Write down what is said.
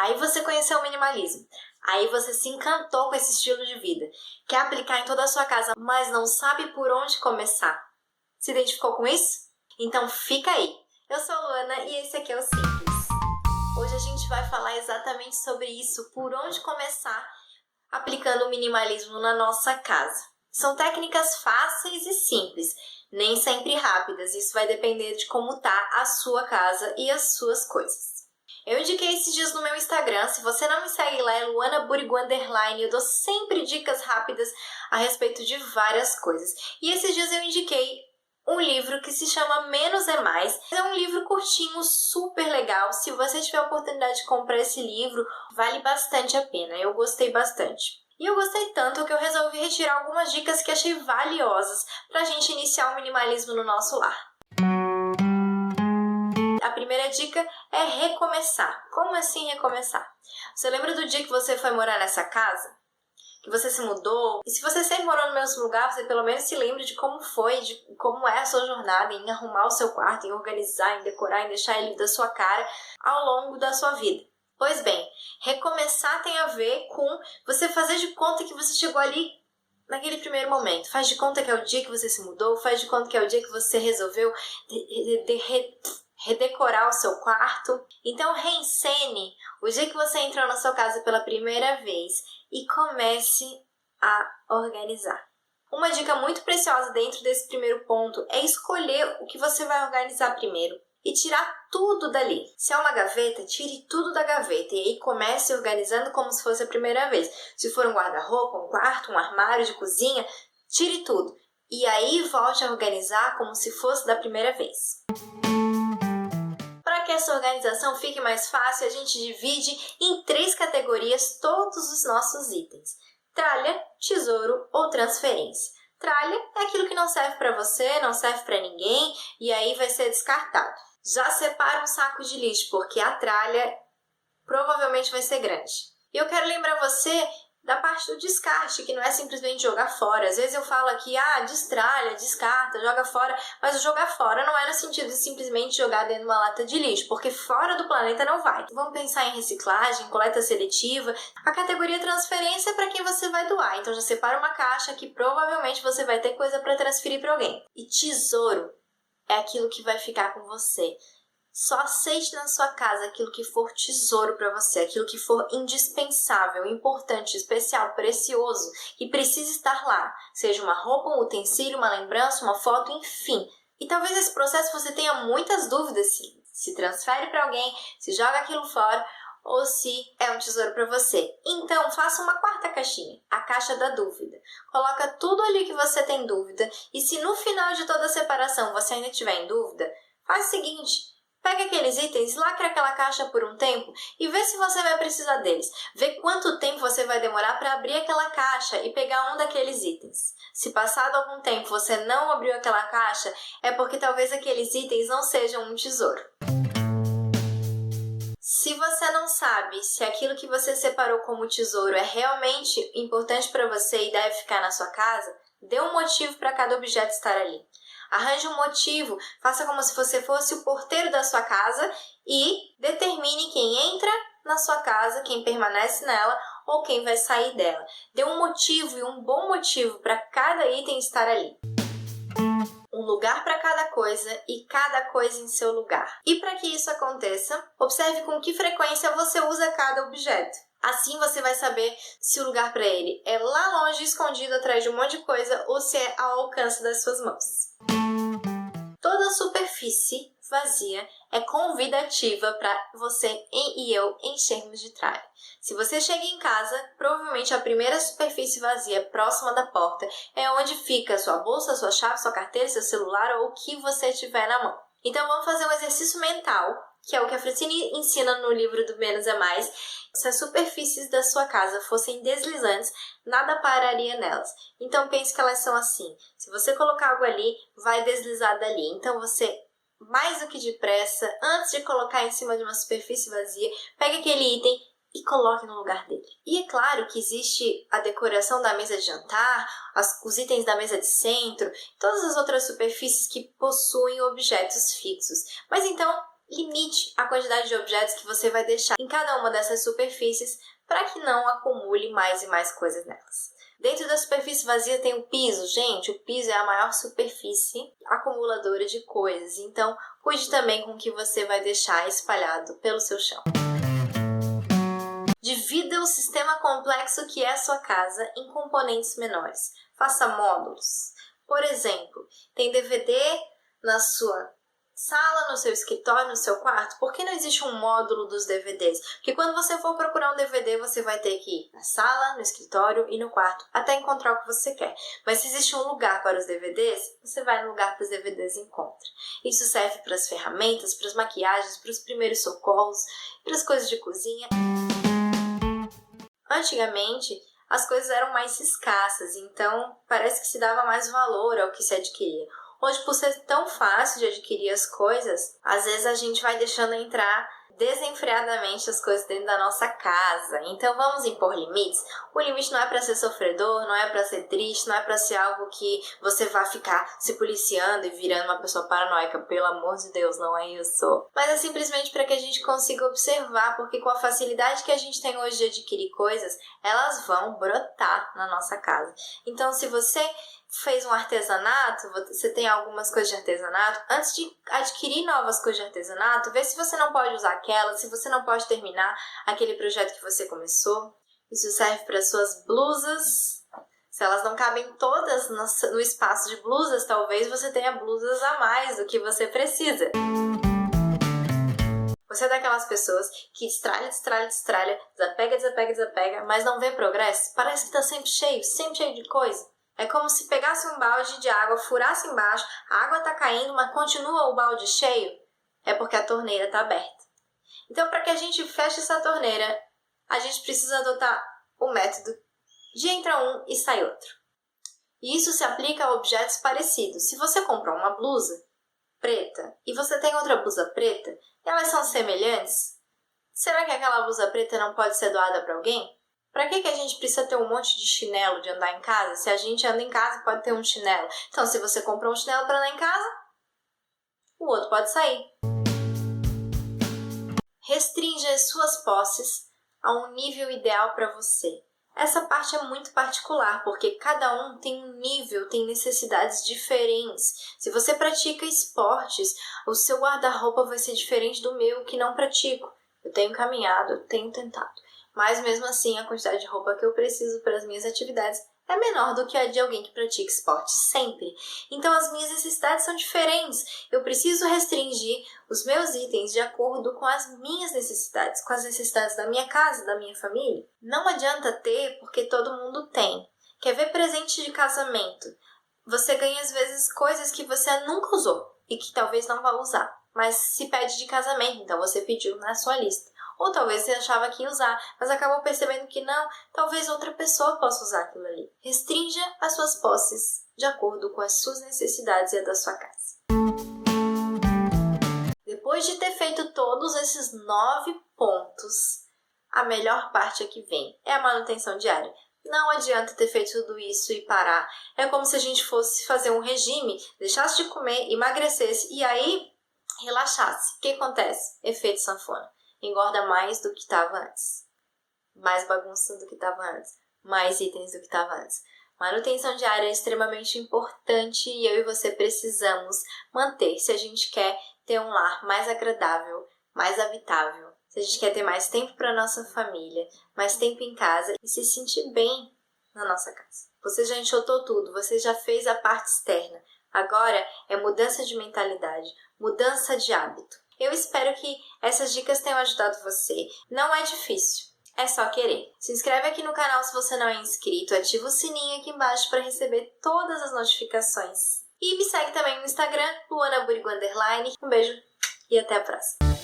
Aí você conheceu o minimalismo. Aí você se encantou com esse estilo de vida. Quer aplicar em toda a sua casa, mas não sabe por onde começar. Se identificou com isso? Então fica aí. Eu sou a Luana e esse aqui é o Simples. Hoje a gente vai falar exatamente sobre isso, por onde começar aplicando o minimalismo na nossa casa. São técnicas fáceis e simples, nem sempre rápidas. Isso vai depender de como tá a sua casa e as suas coisas. Eu indiquei esses dias no meu Instagram, se você não me segue lá, é luanaburigu_, eu dou sempre dicas rápidas a respeito de várias coisas. E esses dias eu indiquei um livro que se chama Menos é Mais. É um livro curtinho, super legal. Se você tiver a oportunidade de comprar esse livro, vale bastante a pena. Eu gostei bastante. E eu gostei tanto que eu resolvi retirar algumas dicas que achei valiosas para a gente iniciar o minimalismo no nosso lar. A primeira dica é recomeçar. Como assim recomeçar? Você lembra do dia que você foi morar nessa casa? Que você se mudou? E se você sempre morou no mesmo lugar, você pelo menos se lembra de como foi, de como é a sua jornada em arrumar o seu quarto, em organizar, em decorar, em deixar ele da sua cara ao longo da sua vida. Pois bem, recomeçar tem a ver com você fazer de conta que você chegou ali naquele primeiro momento. Faz de conta que é o dia que você se mudou, faz de conta que é o dia que você resolveu redecorar o seu quarto. Então reencene o dia que você entrou na sua casa pela primeira vez e comece a organizar. Uma dica muito preciosa dentro desse primeiro ponto é escolher o que você vai organizar primeiro e tirar tudo dali. Se é uma gaveta, tire tudo da gaveta e aí comece organizando como se fosse a primeira vez. Se for um guarda-roupa, um quarto, um armário de cozinha, tire tudo. E aí volte a organizar como se fosse da primeira vez. Para que essa organização fique mais fácil, a gente divide em 3 categorias todos os nossos itens: tralha, tesouro ou transferência. Tralha é aquilo que não serve para você, não serve para ninguém e aí vai ser descartado. Já separa um saco de lixo, porque a tralha provavelmente vai ser grande. E eu quero lembrar você da parte do descarte, que não é simplesmente jogar fora. Às vezes eu falo aqui, destralha, descarta, joga fora, mas o jogar fora não é no sentido de simplesmente jogar dentro de uma lata de lixo, porque fora do planeta não vai. Vamos pensar em reciclagem, coleta seletiva. A categoria transferência é para quem você vai doar, então já separa uma caixa que provavelmente você vai ter coisa para transferir para alguém. E tesouro é aquilo que vai ficar com você. Só aceite na sua casa aquilo que for tesouro para você, aquilo que for indispensável, importante, especial, precioso, que precisa estar lá. Seja uma roupa, um utensílio, uma lembrança, uma foto, enfim. E talvez nesse processo você tenha muitas dúvidas se transfere para alguém, se joga aquilo fora ou se é um tesouro para você. Então, faça uma 4ª caixinha, a caixa da dúvida. Coloca tudo ali que você tem dúvida e se no final de toda a separação você ainda tiver em dúvida, faz o seguinte: pega aqueles itens, lacra aquela caixa por um tempo e vê se você vai precisar deles. Vê quanto tempo você vai demorar para abrir aquela caixa e pegar um daqueles itens. Se passado algum tempo você não abriu aquela caixa, é porque talvez aqueles itens não sejam um tesouro. Se você não sabe se aquilo que você separou como tesouro é realmente importante para você e deve ficar na sua casa, dê um motivo para cada objeto estar ali. Arranje um motivo, faça como se você fosse o porteiro da sua casa e determine quem entra na sua casa, quem permanece nela ou quem vai sair dela. Dê um motivo e um bom motivo para cada item estar ali. Um lugar para cada coisa e cada coisa em seu lugar. E para que isso aconteça, observe com que frequência você usa cada objeto. Assim você vai saber se o lugar para ele é lá longe, escondido atrás de um monte de coisa ou se é ao alcance das suas mãos. Toda superfície vazia é convidativa para você e eu enchermos de tralha. Se você chega em casa, provavelmente a primeira superfície vazia próxima da porta é onde fica sua bolsa, sua chave, sua carteira, seu celular ou o que você tiver na mão. Então vamos fazer um exercício mental, que é o que a Francine ensina no livro do Menos é Mais. Se as superfícies da sua casa fossem deslizantes, nada pararia nelas. Então pense que elas são assim. Se você colocar algo ali, vai deslizar dali. Então você, mais do que depressa, antes de colocar em cima de uma superfície vazia, pegue aquele item e coloque no lugar dele. E é claro que existe a decoração da mesa de jantar, os itens da mesa de centro, todas as outras superfícies que possuem objetos fixos. Mas então, limite a quantidade de objetos que você vai deixar em cada uma dessas superfícies para que não acumule mais e mais coisas nelas. Dentro da superfície vazia tem o piso. Gente, o piso é a maior superfície acumuladora de coisas, então cuide também com o que você vai deixar espalhado pelo seu chão. Divida o sistema complexo que é a sua casa em componentes menores. Faça módulos. Por exemplo, tem DVD na sua sala, no seu escritório, no seu quarto. Por que não existe um módulo dos DVDs? Porque quando você for procurar um DVD, você vai ter que ir na sala, no escritório e no quarto, até encontrar o que você quer. Mas se existe um lugar para os DVDs, você vai no lugar para os DVDs e encontra. Isso serve para as ferramentas, para as maquiagens, para os primeiros socorros, para as coisas de cozinha. Antigamente, as coisas eram mais escassas, então parece que se dava mais valor ao que se adquiria. Hoje, por ser tão fácil de adquirir as coisas, às vezes a gente vai deixando entrar desenfreadamente as coisas dentro da nossa casa. Então vamos impor limites. O limite não é para ser sofredor, não é para ser triste, não é para ser algo que você vá ficar se policiando e virando uma pessoa paranoica. Pelo amor de Deus, não é isso. Mas é simplesmente para que a gente consiga observar, porque com a facilidade que a gente tem hoje de adquirir coisas, elas vão brotar na nossa casa. Então, se você fez um artesanato, você tem algumas coisas de artesanato, antes de adquirir novas coisas de artesanato, vê se você não pode usar aquelas, se você não pode terminar aquele projeto que você começou. Isso serve para suas blusas. Se elas não cabem todas no espaço de blusas, talvez você tenha blusas a mais do que você precisa. Você é daquelas pessoas que destralha, desapega, mas não vê progresso? Parece que está sempre cheio de coisa. É como se pegasse um balde de água, furasse embaixo, a água está caindo, mas continua o balde cheio. É porque a torneira está aberta. Então, para que a gente feche essa torneira, a gente precisa adotar o método de entra um e sai outro. E isso se aplica a objetos parecidos. Se você comprou uma blusa preta e você tem outra blusa preta, e elas são semelhantes, será que aquela blusa preta não pode ser doada para alguém? Para que a gente precisa ter um monte de chinelo de andar em casa? Se a gente anda em casa, pode ter um chinelo. Então, se você comprou um chinelo para andar em casa, o outro pode sair. Restrinja as suas posses a um nível ideal para você. Essa parte é muito particular, porque cada um tem um nível, tem necessidades diferentes. Se você pratica esportes, o seu guarda-roupa vai ser diferente do meu, que não pratico. Eu tenho caminhado, eu tenho tentado. Mas mesmo assim, a quantidade de roupa que eu preciso para as minhas atividades é menor do que a de alguém que pratica esporte sempre. Então as minhas necessidades são diferentes. Eu preciso restringir os meus itens de acordo com as minhas necessidades, com as necessidades da minha casa, da minha família. Não adianta ter porque todo mundo tem. Quer ver presente de casamento? Você ganha às vezes coisas que você nunca usou e que talvez não vá usar, mas se pede de casamento, então você pediu na sua lista. Ou talvez você achava que ia usar, mas acabou percebendo que não, talvez outra pessoa possa usar aquilo ali. Restrinja as suas posses de acordo com as suas necessidades e a da sua casa. Depois de ter feito todos esses 9 pontos, a melhor parte é que vem, é a manutenção diária. Não adianta ter feito tudo isso e parar. É como se a gente fosse fazer um regime, deixasse de comer, emagrecesse e aí relaxasse. O que acontece? Efeito sanfona. Engorda mais do que estava antes. Mais bagunça do que estava antes. Mais itens do que estava antes. Manutenção diária é extremamente importante e eu e você precisamos manter se a gente quer ter um lar mais agradável, mais habitável. Se a gente quer ter mais tempo para nossa família, mais tempo em casa e se sentir bem na nossa casa. Você já enxotou tudo, você já fez a parte externa. Agora é mudança de mentalidade, mudança de hábito. Eu espero que essas dicas tenham ajudado você. Não é difícil, é só querer. Se inscreve aqui no canal se você não é inscrito, ativa o sininho aqui embaixo para receber todas as notificações. E me segue também no Instagram, luanaburgo_. Um beijo e até a próxima.